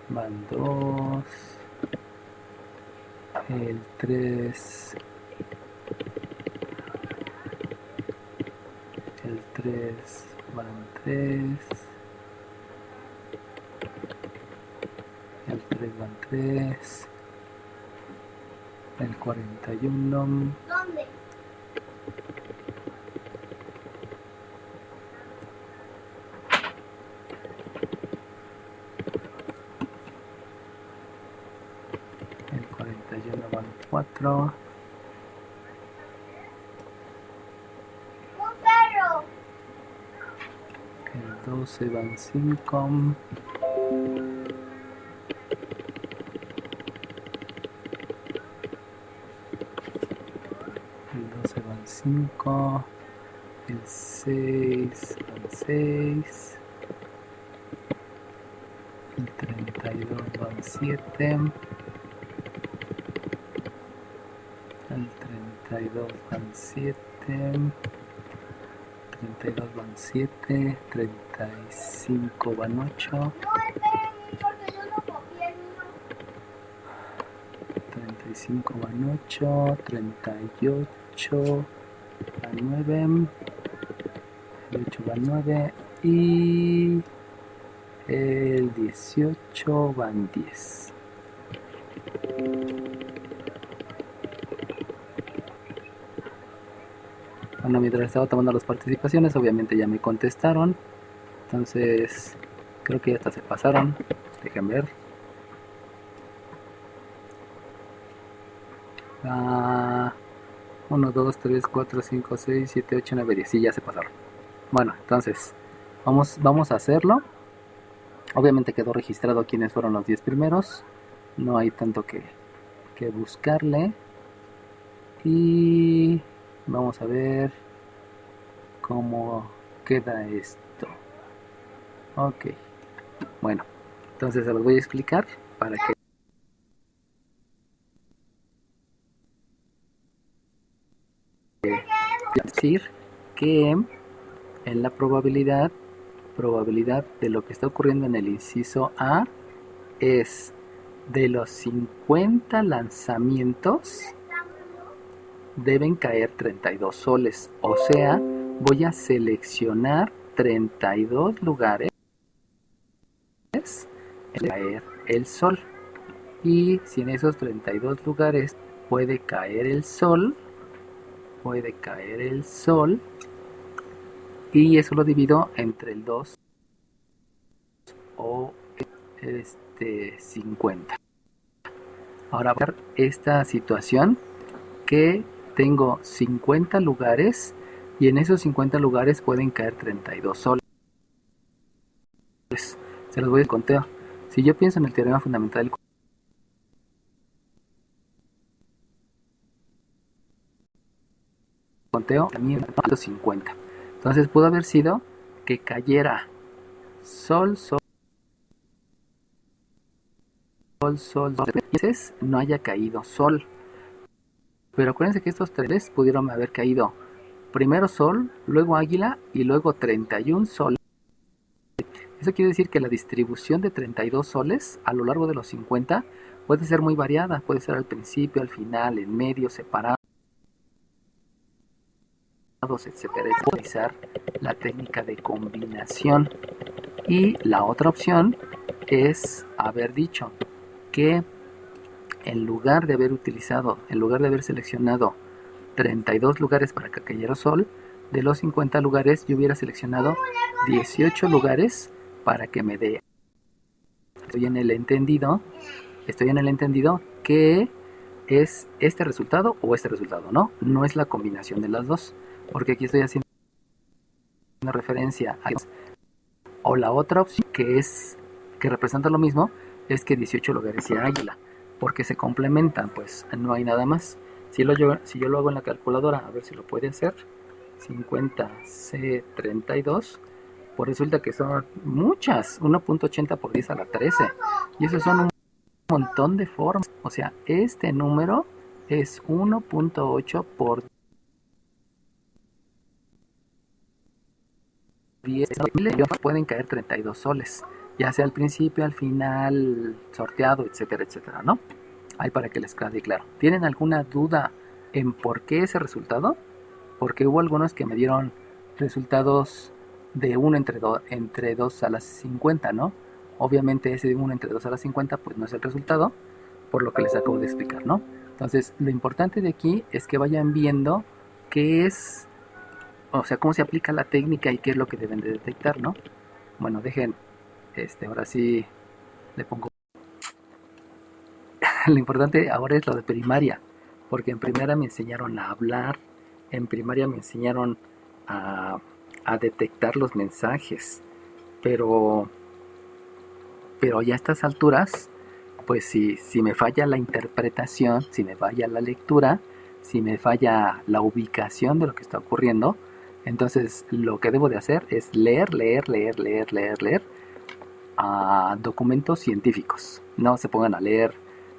A: van 2, el 3 van 3, el 3 van 3, el 41. ¿Dónde? El 41 van 4. El 12 van 5. El 12 van 5. El 6 van 6. El 32 van 7. El 32 van 7. 32 van 7. 35 van 8. 35 van 8. 38 van 9. 38 van 9. Y el 18 van 10. Bueno, mientras estaba tomando las participaciones, obviamente ya me contestaron. Entonces, creo que ya hasta se pasaron. Dejen ver. 1, 2, 3, 4, 5, 6, 7, 8, 9, 10. Sí, ya se pasaron. Bueno, entonces, vamos a hacerlo. Obviamente quedó registrado quiénes fueron los 10 primeros. No hay tanto que buscarle. Y vamos a ver cómo queda esto. Ok. Bueno, entonces se los voy a explicar para que decir que en la probabilidad de lo que está ocurriendo en el inciso A es de los 50 lanzamientos deben caer 32 soles, o sea, voy a seleccionar 32 lugares en caer el sol, y si en esos 32 lugares puede caer el sol, y eso lo divido entre el 2 o 50. Ahora voy a ver esta situación que tengo 50 lugares y en esos 50 lugares pueden caer 32 soles. Se los voy a conteo. Si yo pienso en el teorema fundamental del conteo, también 50. Entonces pudo haber sido que cayera sol, sol, sol, sol, sol. Entonces no haya caído sol. Pero acuérdense que estos tres pudieron haber caído primero sol, luego águila y luego 31 soles. Eso quiere decir que la distribución de 32 soles a lo largo de los 50 puede ser muy variada. Puede ser al principio, al final, en medio, separados, etcétera. Es utilizar la técnica de combinación. Y la otra opción es haber dicho que en lugar de haber seleccionado 32 lugares para que cayera sol, de los 50 lugares yo hubiera seleccionado 18 lugares para que me dé. Estoy en el entendido que es este resultado o este resultado, ¿no? No es la combinación de las dos, porque aquí estoy haciendo una referencia a o la otra opción que representa lo mismo, es que 18 lugares sea águila, porque se complementan, pues no hay nada más. Si yo lo hago en la calculadora, a ver si lo puede hacer, 50C32, pues resulta que son muchas, 1.80 por 10 a la 13, y eso son un montón de formas. O sea, este número es 1.8 por 10, pueden caer 32 soles, ya sea al principio, al final, sorteado, etcétera, etcétera, ¿no? Ahí para que les quede claro. ¿Tienen alguna duda en por qué ese resultado? Porque hubo algunos que me dieron resultados de 1 entre 2 a las 50, ¿no? Obviamente ese de 1 entre 2 a las 50 pues no es el resultado, por lo que les acabo de explicar, ¿no? Entonces lo importante de aquí es que vayan viendo qué es, o sea, cómo se aplica la técnica y qué es lo que deben de detectar, ¿no? Bueno, dejen, ahora sí le pongo. Lo importante ahora es lo de primaria, porque en primaria me enseñaron a hablar, en primaria me enseñaron a, a detectar los mensajes, pero, pero ya a estas alturas, pues si me falla la interpretación, si me falla la lectura, si me falla la ubicación de lo que está ocurriendo, entonces lo que debo de hacer es leer a documentos científicos. No se pongan a leer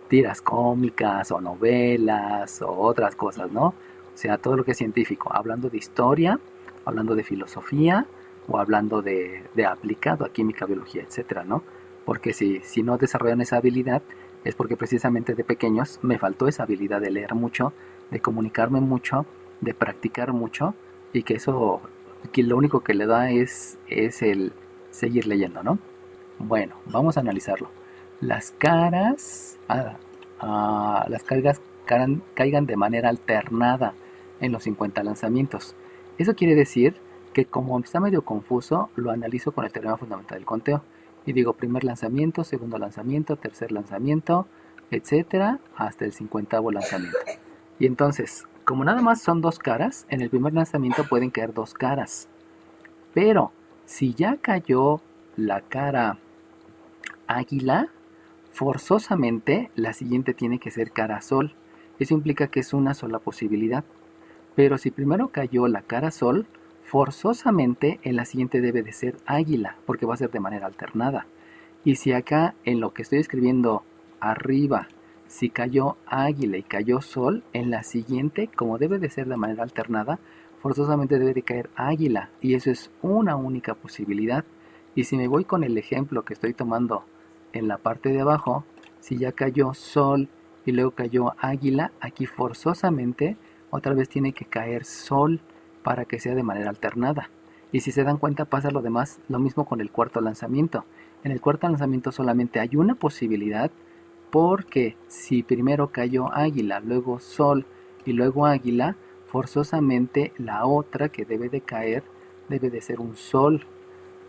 A: tiras cómicas o novelas o otras cosas, ¿no? O sea, todo lo que es científico, hablando de historia, hablando de filosofía o hablando de aplicado a química, biología, etcétera, ¿no? Porque si no desarrollan esa habilidad es porque precisamente de pequeños me faltó esa habilidad de leer mucho, de comunicarme mucho, de practicar mucho y que eso, que lo único que le da es el seguir leyendo, ¿no? Bueno, vamos a analizarlo. Las caras, las cargas caigan de manera alternada en los 50 lanzamientos. Eso quiere decir que como está medio confuso, lo analizo con el teorema fundamental del conteo. Y digo primer lanzamiento, segundo lanzamiento, tercer lanzamiento, etcétera, hasta el 50º lanzamiento. Y entonces, como nada más son dos caras, en el primer lanzamiento pueden caer dos caras. Pero si ya cayó la cara águila, forzosamente la siguiente tiene que ser cara sol. Eso implica que es una sola posibilidad. Pero si primero cayó la cara sol, forzosamente en la siguiente debe de ser águila, porque va a ser de manera alternada. Y si acá en lo que estoy escribiendo arriba, si cayó águila y cayó sol, en la siguiente, como debe de ser de manera alternada, forzosamente debe de caer águila. Y eso es una única posibilidad. Y si me voy con el ejemplo que estoy tomando en la parte de abajo, si ya cayó sol y luego cayó águila, aquí forzosamente otra vez tiene que caer sol para que sea de manera alternada. Y si se dan cuenta pasa lo demás, lo mismo con el cuarto lanzamiento. En el cuarto lanzamiento solamente hay una posibilidad, porque si primero cayó águila, luego sol y luego águila, forzosamente la otra que debe de caer debe de ser un sol.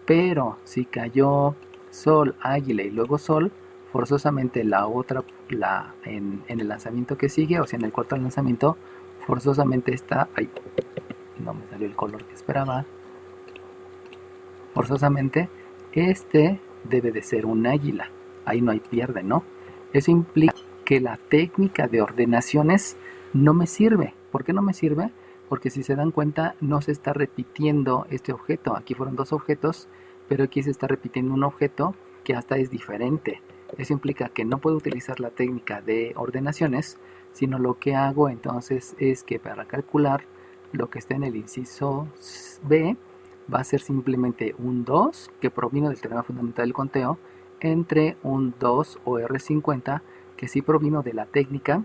A: Pero si cayó sol, águila y luego sol, forzosamente la otra, en el lanzamiento que sigue, o sea en el cuarto lanzamiento, forzosamente está, ay, no me salió el color que esperaba, forzosamente debe de ser un águila, ahí no hay pierde, ¿no? Eso implica que la técnica de ordenaciones no me sirve. ¿Por qué no me sirve? Porque si se dan cuenta no se está repitiendo este objeto. Aquí fueron dos objetos, pero aquí se está repitiendo un objeto que hasta es diferente. Eso implica que no puedo utilizar la técnica de ordenaciones, sino lo que hago entonces es que para calcular lo que está en el inciso B va a ser simplemente un 2 que provino del teorema fundamental del conteo entre un 2 o R50 que sí provino de la técnica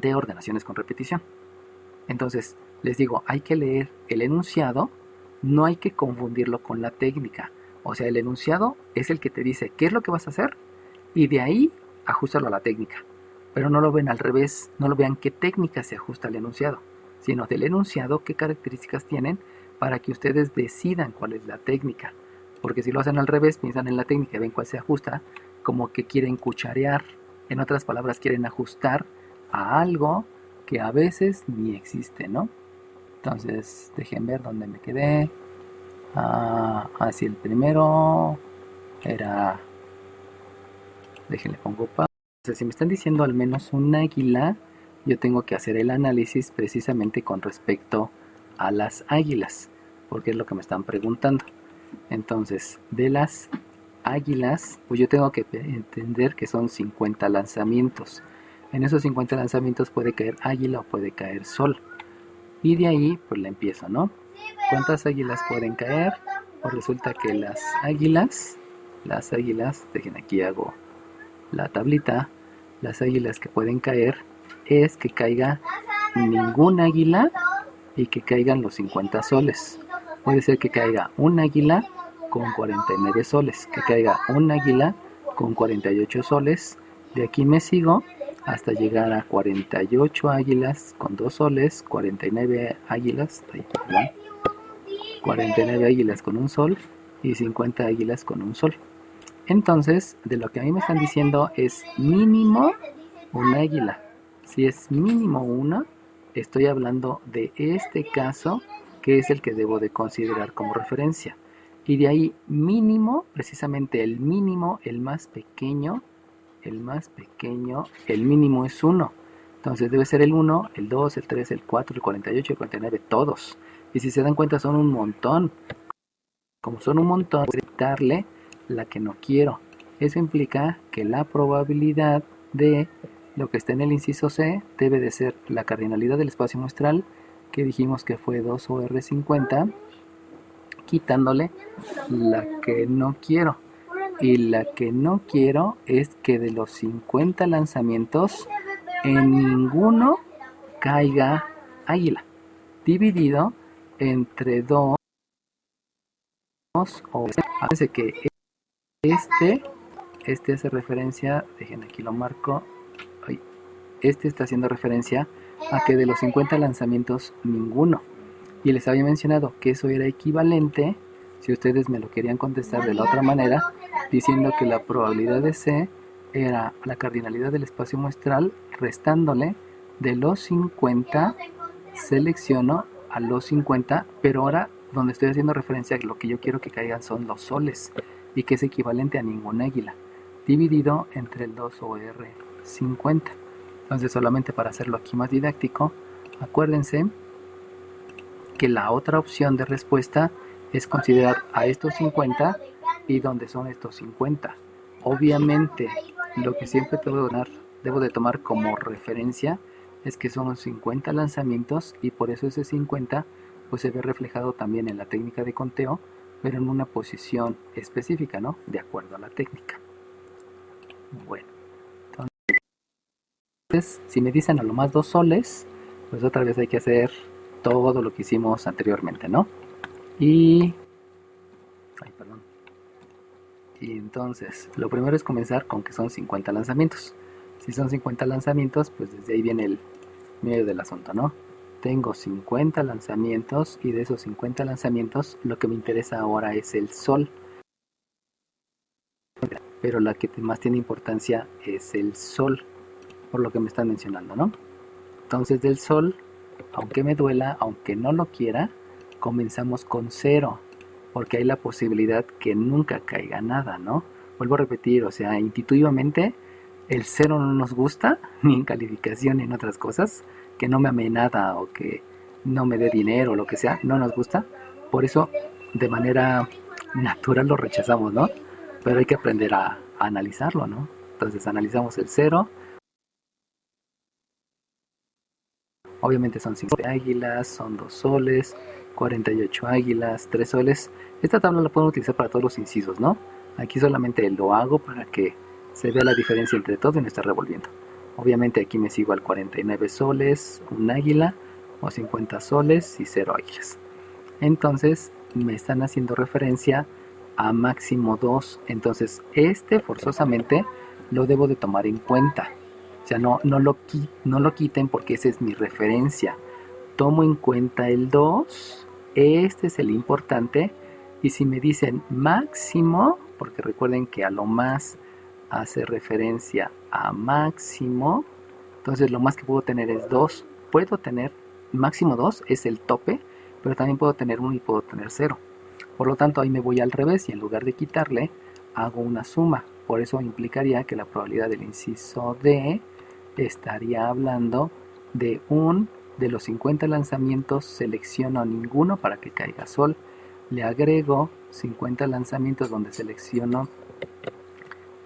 A: de ordenaciones con repetición. Entonces, les digo, hay que leer el enunciado, no hay que confundirlo con la técnica. O sea, el enunciado es el que te dice qué es lo que vas a hacer y de ahí ajustarlo a la técnica. Pero no lo ven al revés, no lo vean qué técnica se ajusta al enunciado, sino del enunciado qué características tienen para que ustedes decidan cuál es la técnica. Porque si lo hacen al revés, piensan en la técnica y ven cuál se ajusta, como que quieren cucharear, en otras palabras quieren ajustar a algo que a veces ni existe, ¿no? Entonces, dejen ver dónde me quedé. Así el primero era, déjenle pongo pausa. Entonces, si me están diciendo al menos un águila, yo tengo que hacer el análisis precisamente con respecto a las águilas, porque es lo que me están preguntando. Entonces, de las águilas, pues yo tengo que entender que son 50 lanzamientos. En esos 50 lanzamientos puede caer águila o puede caer sol. Y de ahí, pues la empiezo, ¿no? ¿Cuántas águilas pueden caer? Pues resulta que las águilas, dejen aquí hago la tablita, las águilas que pueden caer es que caiga ningún águila y que caigan los 50 soles. Puede ser que caiga un águila con 49 soles, que caiga un águila con 48 soles. De aquí me sigo hasta llegar a 48 águilas con 2 soles, 49 águilas, 49 águilas con un sol y 50 águilas con un sol. Entonces, de lo que a mí me están diciendo es mínimo un águila. Si es mínimo una, estoy hablando de este caso, que es el que debo de considerar como referencia. Y de ahí mínimo, precisamente el mínimo, el más pequeño, el mínimo es 1. Entonces debe ser el 1, el 2, el 3, el 4, el 48, el 49, todos. Y si se dan cuenta son un montón. Como son un montón, voy a quitarle la que no quiero. Eso implica que la probabilidad de lo que está en el inciso C debe de ser la cardinalidad del espacio muestral, que dijimos que fue 2OR50, quitándole la que no quiero. Y la que no quiero es que de los 50 lanzamientos, en ninguno caiga águila, dividido entre 2 o... Fíjense que este hace referencia, dejen aquí lo marco, este está haciendo referencia a que de los 50 lanzamientos ninguno. Y les había mencionado que eso era equivalente, si ustedes me lo querían contestar de la otra manera, diciendo que la probabilidad de C era la cardinalidad del espacio muestral restándole de los 50, selecciono a los 50, pero ahora donde estoy haciendo referencia a lo que yo quiero que caigan son los soles, y que es equivalente a ningún águila, dividido entre el 2OR50. Entonces, solamente para hacerlo aquí más didáctico, acuérdense que la otra opción de respuesta es considerar a estos 50 y dónde son estos 50. Obviamente, lo que siempre debo de tomar como referencia es que son 50 lanzamientos, y por eso ese 50 pues se ve reflejado también en la técnica de conteo, pero en una posición específica, ¿no? De acuerdo a la técnica. Bueno, entonces, si me dicen a lo más 2 soles, pues otra vez hay que hacer todo lo que hicimos anteriormente, ¿no? Y entonces, lo primero es comenzar con que son 50 lanzamientos. Si son 50 lanzamientos, pues desde ahí viene el medio del asunto, ¿no? Tengo 50 lanzamientos, y de esos 50 lanzamientos, lo que me interesa ahora es el sol. Pero la que más tiene importancia es el sol, por lo que me están mencionando, ¿no? Entonces, del sol, aunque me duela, aunque no lo quiera, comenzamos con 0, porque hay la posibilidad que nunca caiga nada, ¿no? Vuelvo a repetir, o sea, intuitivamente el 0 no nos gusta, ni en calificación ni en otras cosas, que no me ame nada o que no me dé dinero o lo que sea, no nos gusta. Por eso, de manera natural lo rechazamos, ¿no? Pero hay que aprender a analizarlo, ¿no? Entonces analizamos el 0. Obviamente son 5 águilas, son 2 soles, 48 águilas, 3 soles. Esta tabla la pueden utilizar para todos los incisos, ¿no? Aquí solamente lo hago para que se vea la diferencia entre todo y no estar revolviendo. Obviamente aquí me sigo al 49 soles, un águila, o 50 soles y 0 águilas. Entonces me están haciendo referencia a máximo 2. Entonces este forzosamente lo debo de tomar en cuenta. O sea, no lo quiten, porque esa es mi referencia. Tomo en cuenta el 2, este es el importante. Y si me dicen máximo, porque recuerden que a lo más hace referencia a máximo, entonces lo más que puedo tener es 2. Puedo tener máximo 2, es el tope, pero también puedo tener 1 y puedo tener 0. Por lo tanto, ahí me voy al revés, y en lugar de quitarle, hago una suma. Por eso implicaría que la probabilidad del inciso D estaría hablando de los 50 lanzamientos, selecciono ninguno para que caiga sol, le agrego 50 lanzamientos donde selecciono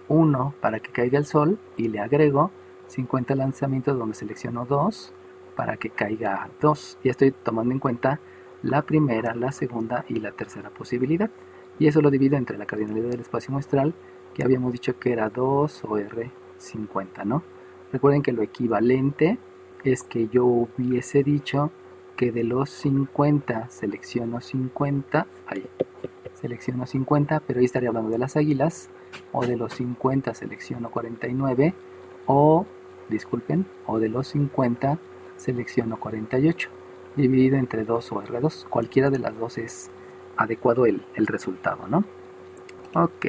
A: 1 para que caiga el sol, y le agrego 50 lanzamientos donde selecciono 2 para que caiga 2. Ya estoy tomando en cuenta la primera, la segunda y la tercera posibilidad, y eso lo divido entre la cardinalidad del espacio muestral, que habíamos dicho que era 2OR50, ¿no? Recuerden que lo equivalente es que yo hubiese dicho que de los 50 selecciono 50, pero ahí estaría hablando de las águilas, o de los 50 selecciono 49, o disculpen, o de los 50 selecciono 48, dividido entre 2 o R2, cualquiera de las dos es adecuado el resultado, ¿no? Ok.